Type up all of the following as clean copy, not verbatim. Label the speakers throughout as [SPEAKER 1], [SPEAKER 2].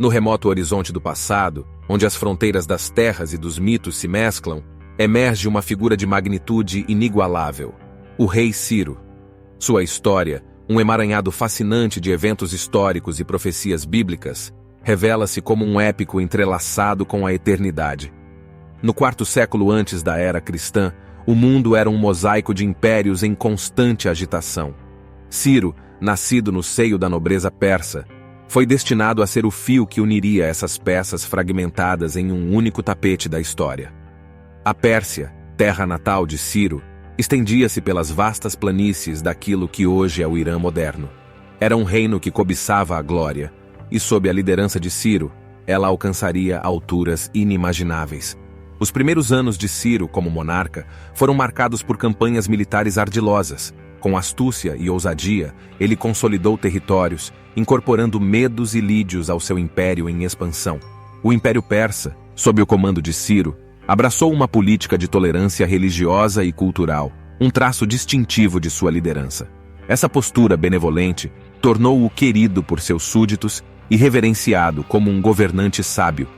[SPEAKER 1] No remoto horizonte do passado, onde as fronteiras das terras e dos mitos se mesclam, emerge uma figura de magnitude inigualável: o rei Ciro. Sua história, um emaranhado fascinante de eventos históricos e profecias bíblicas, revela-se como um épico entrelaçado com a eternidade. No quarto século antes da era cristã, o mundo era um mosaico de impérios em constante agitação. Ciro, nascido no seio da nobreza persa, foi destinado a ser o fio que uniria essas peças fragmentadas em um único tapete da história. A Pérsia, terra natal de Ciro, estendia-se pelas vastas planícies daquilo que hoje é o Irã moderno. Era um reino que cobiçava a glória, e sob a liderança de Ciro, ela alcançaria alturas inimagináveis. Os primeiros anos de Ciro como monarca foram marcados por campanhas militares ardilosas. Com astúcia e ousadia, ele consolidou territórios, incorporando medos e lídios ao seu império em expansão. O Império Persa, sob o comando de Ciro, abraçou uma política de tolerância religiosa e cultural, um traço distintivo de sua liderança. Essa postura benevolente tornou-o querido por seus súditos e reverenciado como um governante sábio.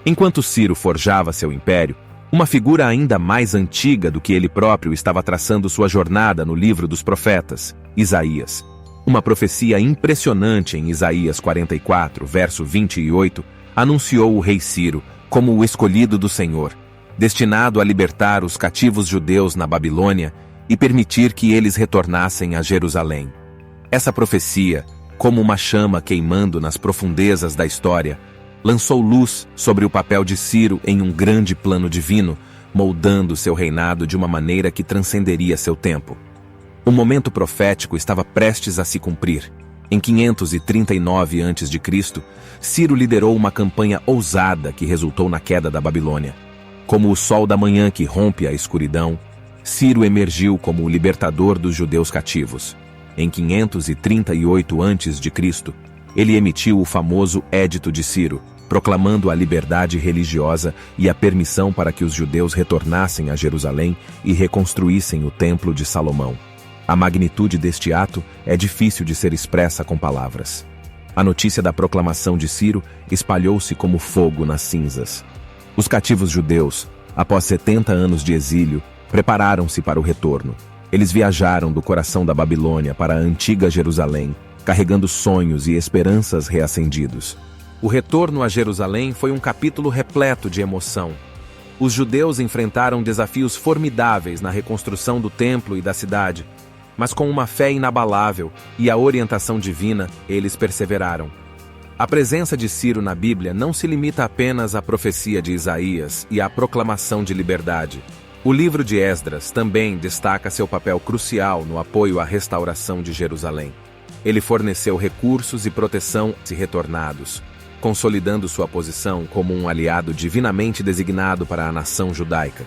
[SPEAKER 1] Enquanto Ciro forjava seu império, uma figura ainda mais antiga do que ele próprio estava traçando sua jornada no livro dos profetas, Isaías. Uma profecia impressionante em Isaías 44, verso 28, anunciou o rei Ciro como o escolhido do Senhor, destinado a libertar os cativos judeus na Babilônia e permitir que eles retornassem a Jerusalém. Essa profecia, como uma chama queimando nas profundezas da história, lançou luz sobre o papel de Ciro em um grande plano divino, moldando seu reinado de uma maneira que transcenderia seu tempo. O momento profético estava prestes a se cumprir. Em 539 a.C., Ciro liderou uma campanha ousada que resultou na queda da Babilônia. Como o sol da manhã que rompe a escuridão, Ciro emergiu como o libertador dos judeus cativos. Em 538 a.C., ele emitiu o famoso Édito de Ciro, proclamando a liberdade religiosa e a permissão para que os judeus retornassem a Jerusalém e reconstruíssem o Templo de Salomão. A magnitude deste ato é difícil de ser expressa com palavras. A notícia da proclamação de Ciro espalhou-se como fogo nas cinzas. Os cativos judeus, após 70 anos de exílio, prepararam-se para o retorno. Eles viajaram do coração da Babilônia para a antiga Jerusalém, carregando sonhos e esperanças reacendidos. O retorno a Jerusalém foi um capítulo repleto de emoção. Os judeus enfrentaram desafios formidáveis na reconstrução do templo e da cidade, mas com uma fé inabalável e a orientação divina, eles perseveraram. A presença de Ciro na Bíblia não se limita apenas à profecia de Isaías e à proclamação de liberdade. O livro de Esdras também destaca seu papel crucial no apoio à restauração de Jerusalém. Ele forneceu recursos e proteção se retornados, consolidando sua posição como um aliado divinamente designado para a nação judaica.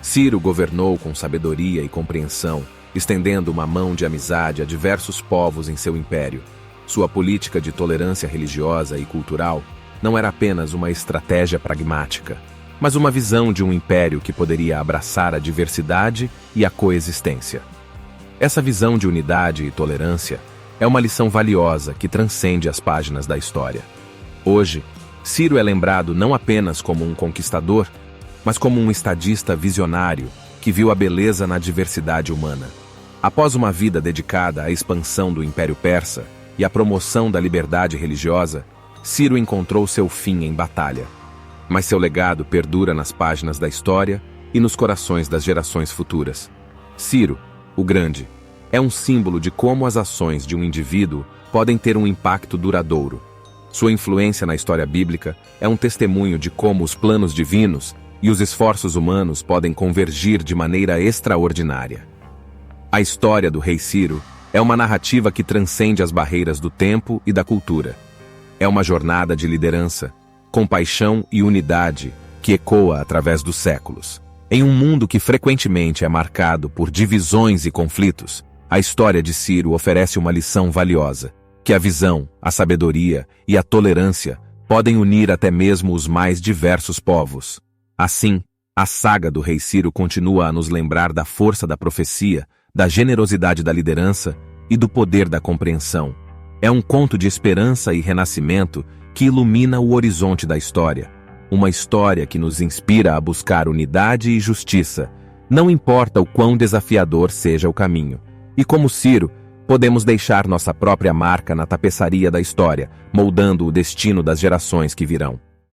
[SPEAKER 1] Ciro governou com sabedoria e compreensão, estendendo uma mão de amizade a diversos povos em seu império. Sua política de tolerância religiosa e cultural não era apenas uma estratégia pragmática, mas uma visão de um império que poderia abraçar a diversidade e a coexistência. Essa visão de unidade e tolerância é uma lição valiosa que transcende as páginas da história. Hoje, Ciro é lembrado não apenas como um conquistador, mas como um estadista visionário que viu a beleza na diversidade humana. Após uma vida dedicada à expansão do Império Persa e à promoção da liberdade religiosa, Ciro encontrou seu fim em batalha. Mas seu legado perdura nas páginas da história e nos corações das gerações futuras. Ciro, o Grande, é um símbolo de como as ações de um indivíduo podem ter um impacto duradouro. Sua influência na história bíblica é um testemunho de como os planos divinos e os esforços humanos podem convergir de maneira extraordinária. A história do rei Ciro é uma narrativa que transcende as barreiras do tempo e da cultura. É uma jornada de liderança, compaixão e unidade que ecoa através dos séculos. Em um mundo que frequentemente é marcado por divisões e conflitos, a história de Ciro oferece uma lição valiosa, que a visão, a sabedoria e a tolerância podem unir até mesmo os mais diversos povos. Assim, a saga do rei Ciro continua a nos lembrar da força da profecia, da generosidade da liderança e do poder da compreensão. É um conto de esperança e renascimento que ilumina o horizonte da história. Uma história que nos inspira a buscar unidade e justiça, não importa o quão desafiador seja o caminho. E como Ciro, podemos deixar nossa própria marca na tapeçaria da história, moldando o destino das gerações que virão.